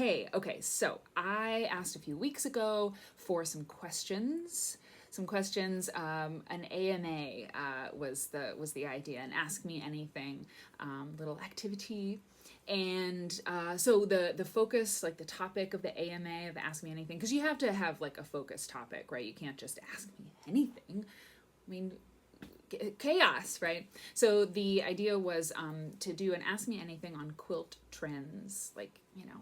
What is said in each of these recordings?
Hey, okay, so I asked a few weeks ago for some questions. An AMA was the idea, an Ask Me Anything little activity. And so the focus, like the topic of the AMA of Ask Me Anything, because you have to have like a focus topic, right? You can't just ask me anything. I mean, chaos, right? So the idea was to do an Ask Me Anything on quilt trends, like, you know,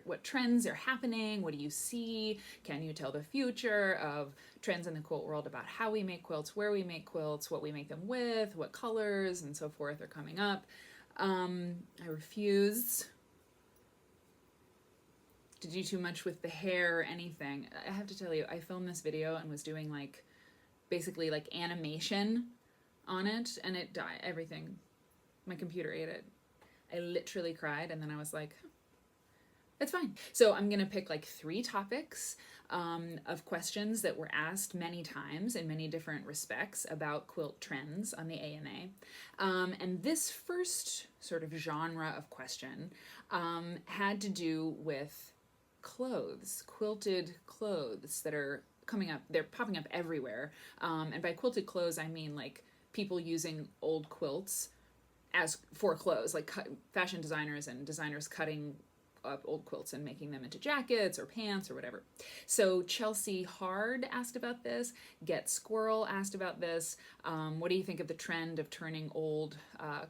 what trends are happening, what do you see, can you tell the future of trends in the quilt world about how we make quilts, where we make quilts, what we make them with, what colors and so forth are coming up. I refuse to do too much with the hair or anything. I have to tell you, I filmed this video and was doing like basically like animation on it, and it died. Everything, my computer ate it. I literally cried, and then I was like, it's fine. So I'm gonna pick like 3 topics of questions that were asked many times in many different respects about quilt trends on the AMA. And this first sort of genre of question had to do with clothes, quilted clothes that are coming up. They're popping up everywhere. And by quilted clothes, I mean like people using old quilts as for clothes, like fashion designers and designers cutting up old quilts and making them into jackets or pants or whatever. So Chelsea Hard asked about this. Get Squirrel asked about this. What do you think of the trend of turning old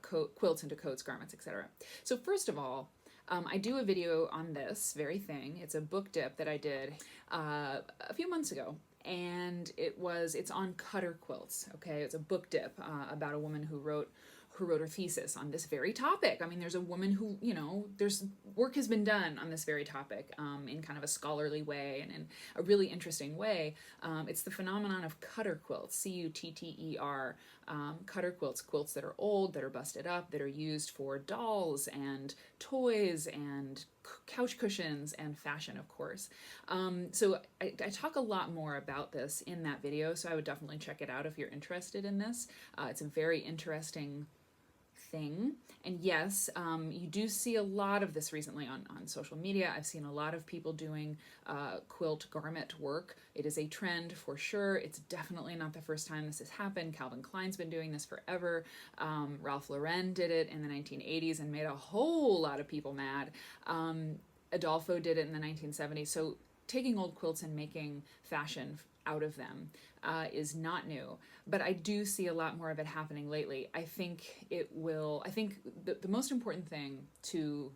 quilts into coats, garments, etc.? So first of all, I do a video on this very thing. It's a book dip that I did a few months ago, and it's on cutter quilts. Okay, it's a book dip about a woman who wrote her thesis on this very topic. I mean, there's a woman who, you know, there's work has been done on this very topic in kind of a scholarly way and in a really interesting way. It's the phenomenon of cutter quilts, C-U-T-T-E-R, cutter quilts, quilts that are old, that are busted up, that are used for dolls and toys and couch cushions and fashion, of course. So I talk a lot more about this in that video, so I would definitely check it out if you're interested in this. It's a very interesting thing. And yes, you do see a lot of this recently on social media. I've seen a lot of people doing quilt garment work. It is a trend for sure. It's definitely not the first time this has happened. Calvin Klein's been doing this forever. Ralph Lauren did it in the 1980s and made a whole lot of people mad. Adolfo did it in the 1970s. So taking old quilts and making fashion out of them is not new, but I do see a lot more of it happening lately. I think the most important thing to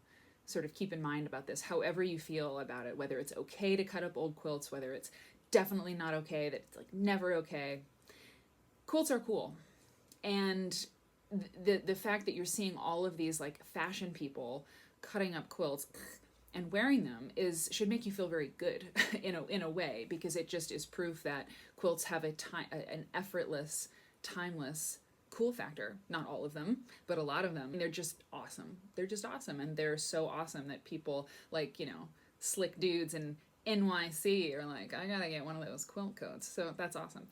sort of keep in mind about this, however you feel about it, whether it's okay to cut up old quilts, whether it's definitely not okay, that it's like never okay, quilts are cool. And the fact that you're seeing all of these like fashion people cutting up quilts and wearing them should make you feel very good in a way, because it just is proof that quilts have an effortless, timeless cool factor. Not all of them, but a lot of them. They're just awesome. They're just awesome, and they're so awesome that people like, you know, slick dudes in NYC are like, I gotta get one of those quilt coats. So that's awesome.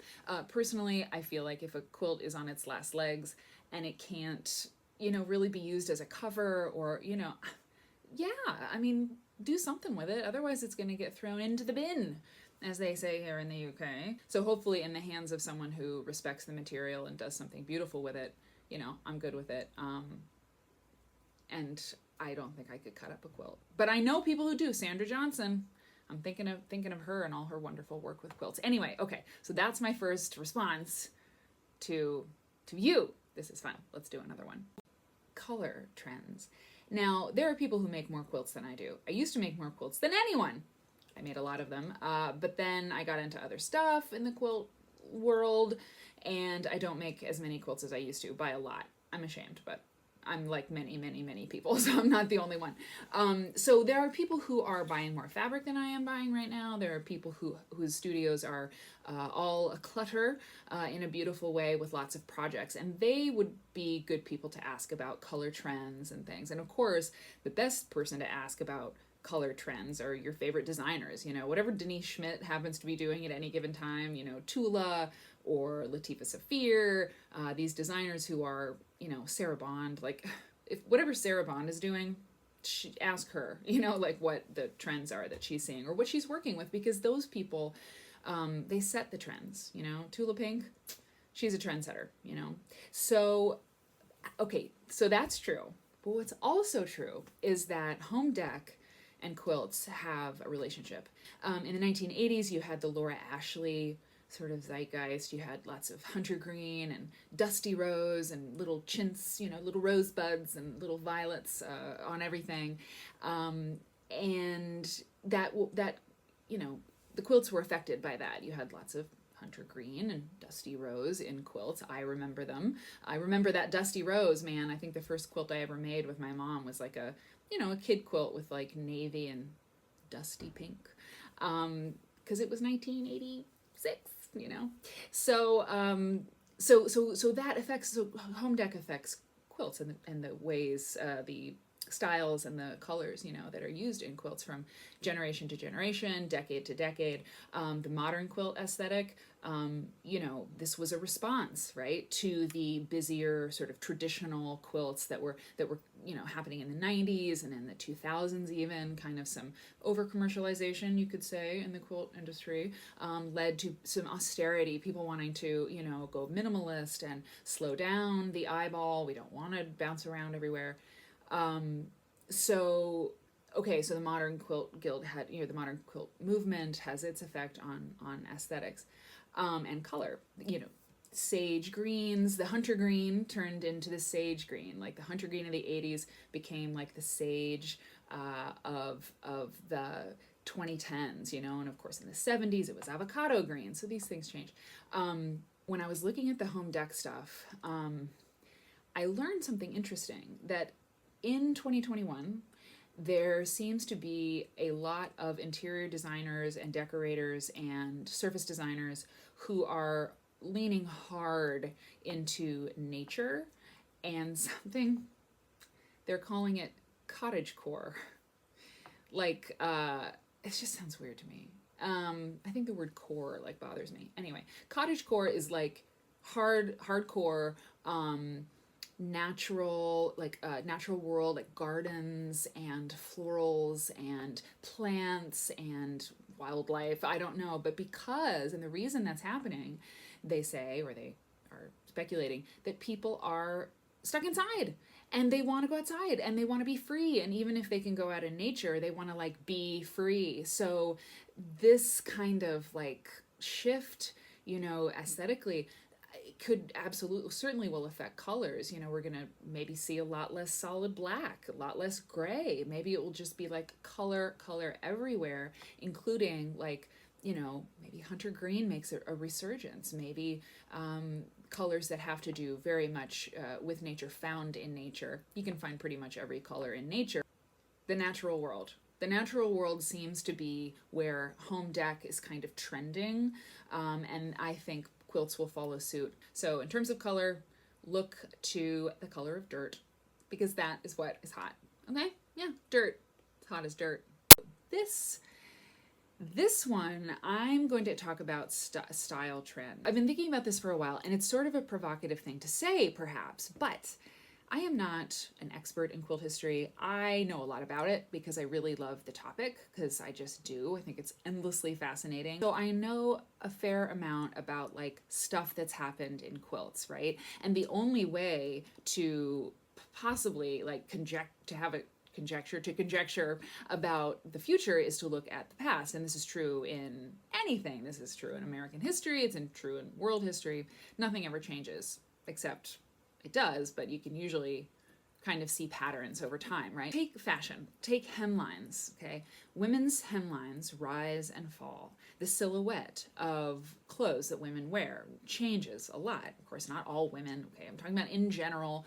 Personally, I feel like if a quilt is on its last legs and it can't, you know, really be used as a cover, or, you know, yeah, I mean, do something with it. Otherwise, it's going to get thrown into the bin, as they say here in the UK. So hopefully in the hands of someone who respects the material and does something beautiful with it, you know, I'm good with it. And I don't think I could cut up a quilt. But I know people who do. Sandra Johnson. I'm thinking of her and all her wonderful work with quilts. Anyway, okay, so that's my first response to you. This is fun. Let's do another one. Color trends. Now, there are people who make more quilts than I do. I used to make more quilts than anyone. I made a lot of them, but then I got into other stuff in the quilt world, and I don't make as many quilts as I used to, by a lot. I'm ashamed, but I'm like many, many, many people, so I'm not the only one. So there are people who are buying more fabric than I am buying right now. There are people whose studios are all a clutter in a beautiful way with lots of projects, and they would be good people to ask about color trends and things. And of course, the best person to ask about color trends are your favorite designers, you know, whatever Denise Schmidt happens to be doing at any given time, you know, Tula or Latifa Safir, these designers who are, you know, Sarah Bond, like if whatever Sarah Bond is doing, ask her, like what the trends are that she's seeing or what she's working with, because those people, they set the trends, Tula Pink, she's a trendsetter, So, okay, so that's true. But what's also true is that home dec and quilts have a relationship. In the 1980s, you had the Laura Ashley sort of zeitgeist. You had lots of hunter green and dusty rose and little chintz, little rosebuds and little violets on everything. And that, the quilts were affected by that. You had lots of hunter green and dusty rose in quilts. I remember them. I remember that dusty rose, man. I think the first quilt I ever made with my mom was like a kid quilt with like navy and dusty pink. Because it was 1986, So that affects, so home dec affects quilts and the ways, the styles and the colors, that are used in quilts from generation to generation, decade to decade. The modern quilt aesthetic, this was a response, right, to the busier sort of traditional quilts that were happening in the 90s and in the 2000s, even kind of some over commercialization, you could say, in the quilt industry, led to some austerity, people wanting to, go minimalist and slow down the eyeball. We don't want to bounce around everywhere. So the modern quilt guild had, the modern quilt movement has its effect on aesthetics, and color, sage greens. The hunter green turned into the sage green, like the hunter green of the 80s became like the sage, of the 2010s, and of course in the 70s it was avocado green. So these things change. When I was looking at the home dec stuff, I learned something interesting, that in 2021, there seems to be a lot of interior designers and decorators and surface designers who are leaning hard into nature and something, they're calling it cottage core. Like, it just sounds weird to me. I think the word core like bothers me. Anyway, cottage core is like hardcore, natural, like natural world, like gardens and florals and plants and wildlife. I don't know, but because, and the reason that's happening, they say, or they are speculating, that people are stuck inside and they want to go outside and they want to be free. And even if they can go out in nature, they want to like be free. So this kind of like shift, aesthetically, could absolutely, certainly will affect colors. We're going to maybe see a lot less solid black, a lot less gray. Maybe it will just be like color everywhere, including like, maybe hunter green makes a resurgence. Maybe colors that have to do very much with nature, found in nature. You can find pretty much every color in nature. The natural world. The natural world seems to be where home dec is kind of trending, and I think quilts will follow suit. So in terms of color, look to the color of dirt, because that is what is hot. Okay? Yeah, dirt. It's hot as dirt. This one, I'm going to talk about style trend. I've been thinking about this for a while, and it's sort of a provocative thing to say, perhaps, but I am not an expert in quilt history. I know a lot about it because I really love the topic, because I just do. I think it's endlessly fascinating. So I know a fair amount about like stuff that's happened in quilts, right? And the only way to possibly like conjecture about the future is to look at the past. And this is true in anything. This is true in American history. It's true in world history. Nothing ever changes, except it does, but you can usually kind of see patterns over time, right? Take fashion, take hemlines, okay? Women's hemlines rise and fall. The silhouette of clothes that women wear changes a lot. Of course, not all women, okay? I'm talking about in general,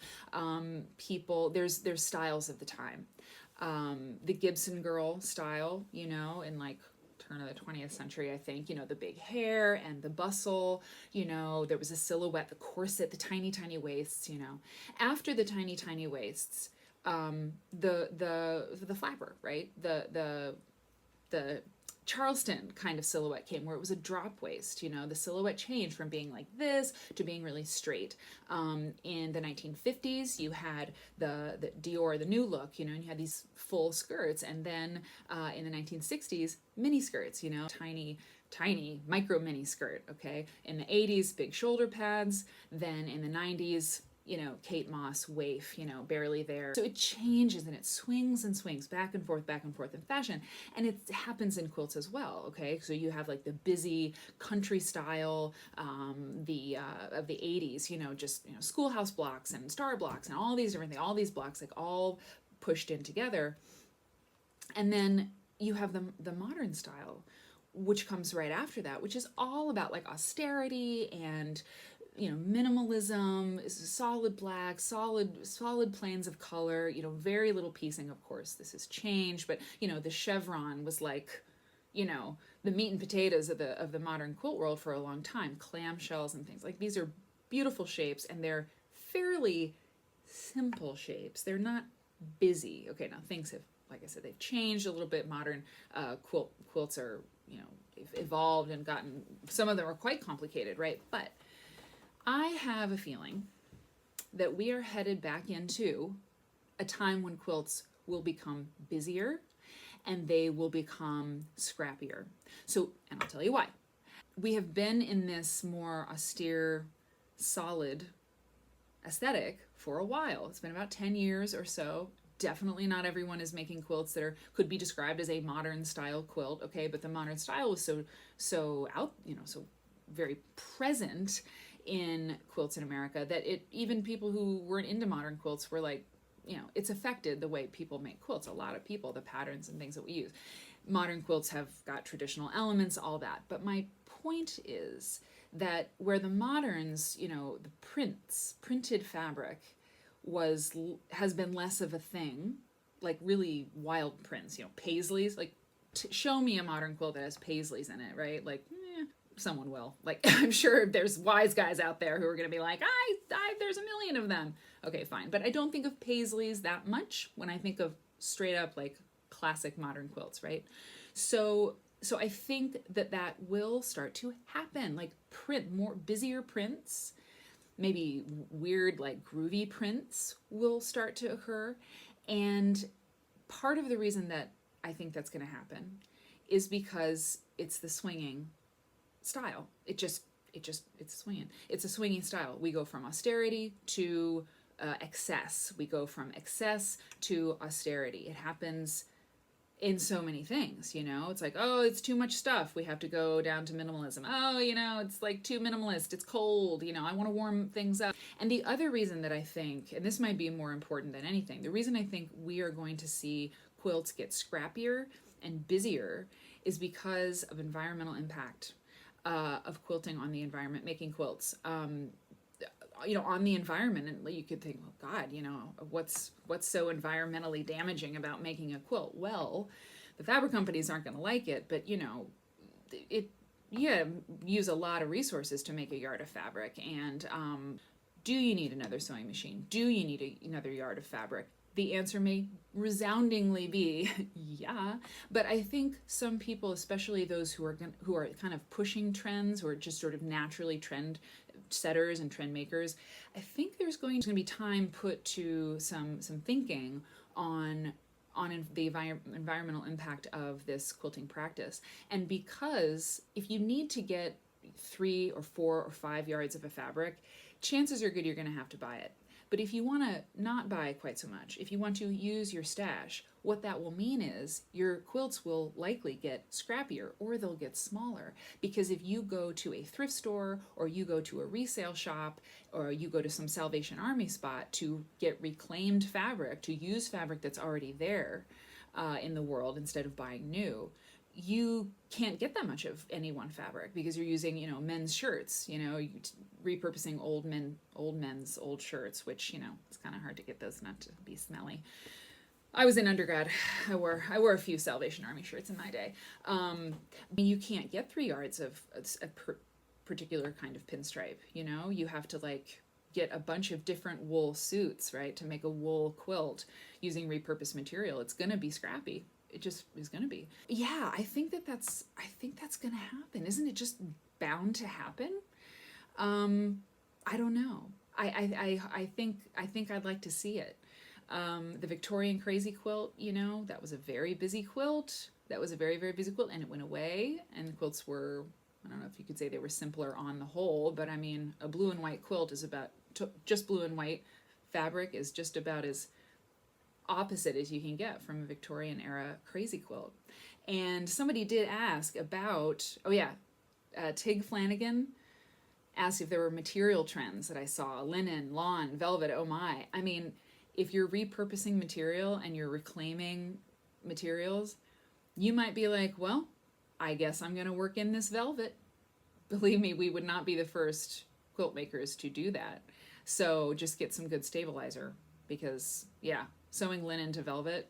people, there's styles of the time. The Gibson girl style, in like turn of the 20th century, I think, the big hair and the bustle, there was a silhouette, the corset, the tiny, tiny waists, After the tiny, tiny waists, the flapper, right? The Charleston kind of silhouette came, where it was a drop waist. You know, the silhouette changed from being like this to being really straight. In the 1950s, you had the Dior, the new look, you know, and you had these full skirts. And then in the 1960s, mini skirts, you know, tiny micro mini skirt. Okay. In the 80s, big shoulder pads. Then in the 90s, you know, Kate Moss waif, you know, barely there. So it changes and it swings and swings back and forth in fashion. And it happens in quilts as well, okay? So you have like the busy country style, of the 80s, you know, just, you know, schoolhouse blocks and star blocks and all these different things, all these blocks like all pushed in together. And then you have the modern style, which comes right after that, which is all about like austerity and, you know, minimalism, solid black, solid planes of color, you know, very little piecing. Of course, this has changed, but you know, the chevron was like, you know, the meat and potatoes of the modern quilt world for a long time. Clamshells and things like these are beautiful shapes, and they're fairly simple shapes. They're not busy. Okay, now things have, like I said, they've changed a little bit. Modern quilts are, you know, they've evolved and gotten, some of them are quite complicated, right? But I have a feeling that we are headed back into a time when quilts will become busier and they will become scrappier. So, and I'll tell you why. We have been in this more austere, solid aesthetic for a while. It's been about 10 years or so. Definitely not everyone is making quilts that could be described as a modern style quilt, okay? But the modern style was so out, you know, so very present in quilts in America that even people who weren't into modern quilts were like, you know, it's affected the way people make quilts. A lot of people, the patterns and things that we use. Modern quilts have got traditional elements, all that. But my point is that where the moderns, you know, the printed fabric has been less of a thing, like really wild prints, you know, paisleys, like show me a modern quilt that has paisleys in it, right? Like, someone will. Like, I'm sure there's wise guys out there who are going to be like, there's a million of them. Okay, fine. But I don't think of paisleys that much when I think of straight up like classic modern quilts, right? So I think that will start to happen. Like more busier prints, maybe weird like groovy prints will start to occur. And part of the reason that I think that's going to happen is because it's the swinging style. It's swinging. It's a swinging style. We go from austerity to excess. We go from excess to austerity. It happens in so many things, you know. It's like, oh, it's too much stuff. We have to go down to minimalism. Oh, you know, it's like too minimalist. It's cold. You know, I want to warm things up. And the other reason that I think, and this might be more important than anything, the reason I think we are going to see quilts get scrappier and busier is because of environmental impact. Of quilting on the environment, making quilts, you know, on the environment. And you could think, well, God, you know, what's so environmentally damaging about making a quilt? Well, the fabric companies aren't going to like it, but you know, use a lot of resources to make a yard of fabric. And do you need another sewing machine? Do you need another yard of fabric? The answer may resoundingly be yeah, but I think some people, especially those who are kind of pushing trends, who are just sort of naturally trend setters and trend makers, I think there's going to be time put to some thinking on the environmental impact of this quilting practice. And because if you need to get 3 or 4 or 5 yards of a fabric, chances are good you're going to have to buy it. But if you want to not buy quite so much, if you want to use your stash, what that will mean is your quilts will likely get scrappier or they'll get smaller. Because if you go to a thrift store or you go to a resale shop or you go to some Salvation Army spot to get reclaimed fabric, to use fabric that's already there in the world instead of buying new, you can't get that much of any one fabric because you're using, you know, men's shirts, you know, repurposing old men's old shirts, which, you know, it's kind of hard to get those not to be smelly. I was in undergrad. I wore a few Salvation Army shirts in my day. You can't get 3 yards of a particular kind of pinstripe, you know, you have to like get a bunch of different wool suits, right, to make a wool quilt using repurposed material. It's going to be scrappy. it just is going to be. Yeah, I think that's going to happen. Isn't it just bound to happen? I don't know. I think I'd like to see it. The Victorian Crazy Quilt, that was a very busy quilt. That was a very, very busy quilt, and it went away. And the quilts were, I don't know if you could say they were simpler on the whole, but I mean, a blue and white quilt is about, just blue and white fabric is just about as opposite as you can get from a Victorian era crazy quilt. And somebody did ask about, Tig Flanagan asked if there were material trends that I saw: linen, lawn, velvet. Oh my. I mean, if you're repurposing material and you're reclaiming materials, you might be like, well, I guess I'm going to work in this velvet. Believe me, we would not be the first quilt makers to do that. So just get some good stabilizer, because, yeah, sewing linen to velvet,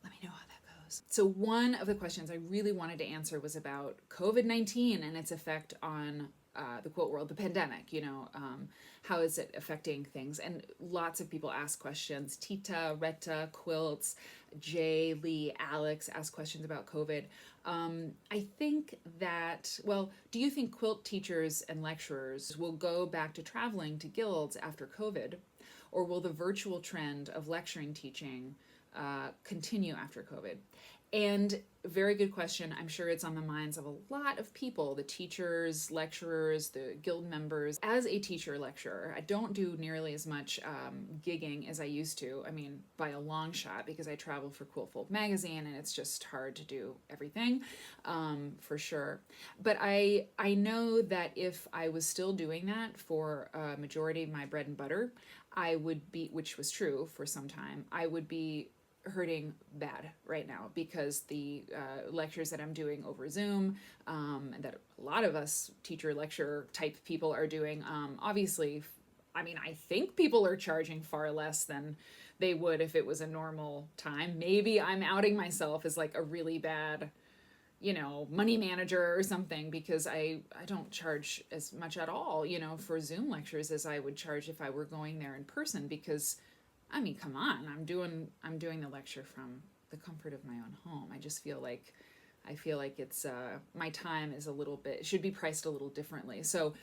let me know how that goes. So one of the questions I really wanted to answer was about COVID-19 and its effect on the quilt world, the pandemic, how is it affecting things? And lots of people ask questions. Tita, Retta, Quilts, Jay, Lee, Alex ask questions about COVID. I think that, do you think quilt teachers and lecturers will go back to traveling to guilds after COVID? Or will the virtual trend of lecturing teaching continue after COVID? And very good question. I'm sure it's on the minds of a lot of people, the teachers, lecturers, the guild members. As a teacher lecturer, I don't do nearly as much gigging as I used to. I mean, by a long shot, because I travel for Quiltfold magazine and it's just hard to do everything, for sure. But I know that if I was still doing that for a majority of my bread and butter, I would be, which was true for some time, I would be hurting bad right now, because the lectures that I'm doing over Zoom, and that a lot of us teacher lecture type people are doing, obviously, I mean, I think people are charging far less than they would if it was a normal time. Maybe I'm outing myself as like a really bad, money manager or something, because I don't charge as much at all, for Zoom lectures as I would charge if I were going there in person, because I mean, come on, I'm doing the lecture from the comfort of my own home. I just feel like it's my time is a little bit, it should be priced a little differently. So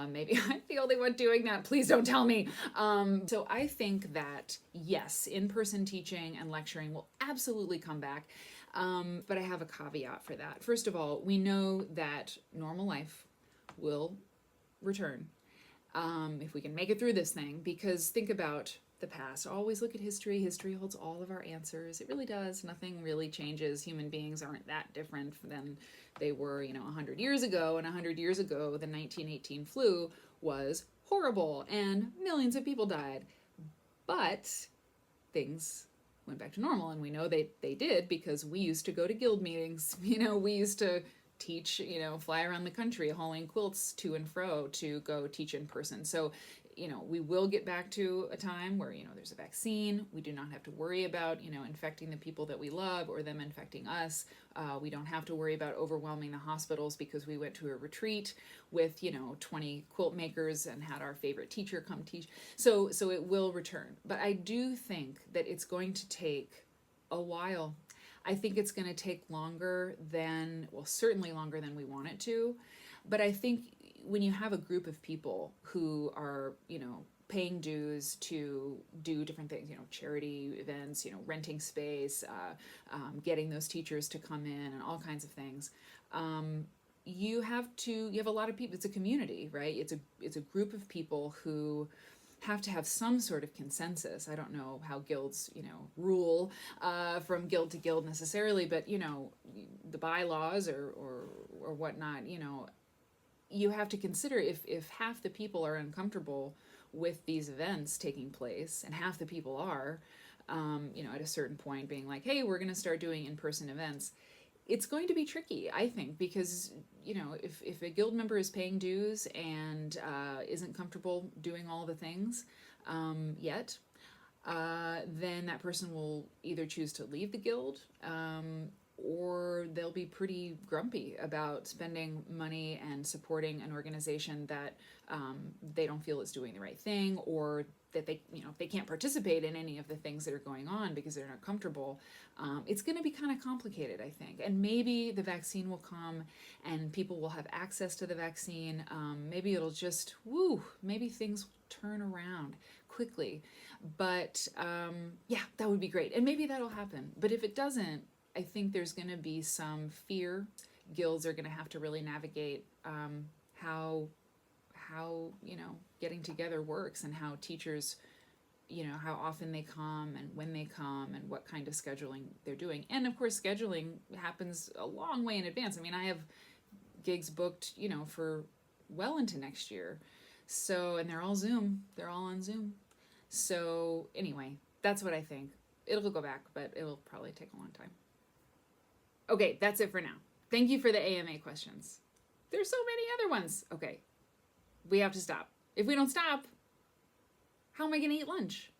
maybe I'm the only one doing that. Please don't tell me. So I think that yes, in-person teaching and lecturing will absolutely come back. But I have a caveat for that. First of all, we know that normal life will return if we can make it through this thing, because think about the past. Always look at history. History holds all of our answers. It really does. Nothing really changes. Human beings aren't that different than they were, 100 years ago. And 100 years ago, the 1918 flu was horrible and millions of people died. But things went back to normal, and we know they did, because we used to go to guild meetings. We used to teach, fly around the country hauling quilts to and fro to go teach in person. So we will get back to a time where, there's a vaccine. We do not have to worry about, infecting the people that we love or them infecting us. We don't have to worry about overwhelming the hospitals because we went to a retreat with, 20 quilt makers and had our favorite teacher come teach. So it will return. But I do think that it's going to take a while. I think it's going to take longer than, certainly longer than we want it to. But I think when you have a group of people who are, paying dues to do different things, charity events, renting space, getting those teachers to come in and all kinds of things, you have a lot of people. It's a community, right? It's a group of people who have to have some sort of consensus. I don't know how guilds, rule from guild to guild necessarily, but, the bylaws or whatnot, you have to consider if half the people are uncomfortable with these events taking place, and half the people are, at a certain point being like, hey, we're going to start doing in-person events, it's going to be tricky, I think, because, if a guild member is paying dues and isn't comfortable doing all the things yet, then that person will either choose to leave the guild, or they'll be pretty grumpy about spending money and supporting an organization that they don't feel is doing the right thing, or that they, they can't participate in any of the things that are going on because they're not comfortable. It's going to be kind of complicated, I think. And maybe the vaccine will come and people will have access to the vaccine. Maybe it'll just, maybe things turn around quickly. But yeah, that would be great. And maybe that'll happen. But if it doesn't, I think there's going to be some fear. Guilds are going to have to really navigate how getting together works, and how teachers, how often they come and when they come and what kind of scheduling they're doing. And of course, scheduling happens a long way in advance. I mean, I have gigs booked, for well into next year. So, and they're all on Zoom. So anyway, that's what I think. It'll go back, but it'll probably take a long time. Okay, that's it for now. Thank you for the AMA questions. There's so many other ones. Okay, we have to stop. If we don't stop, how am I going to eat lunch?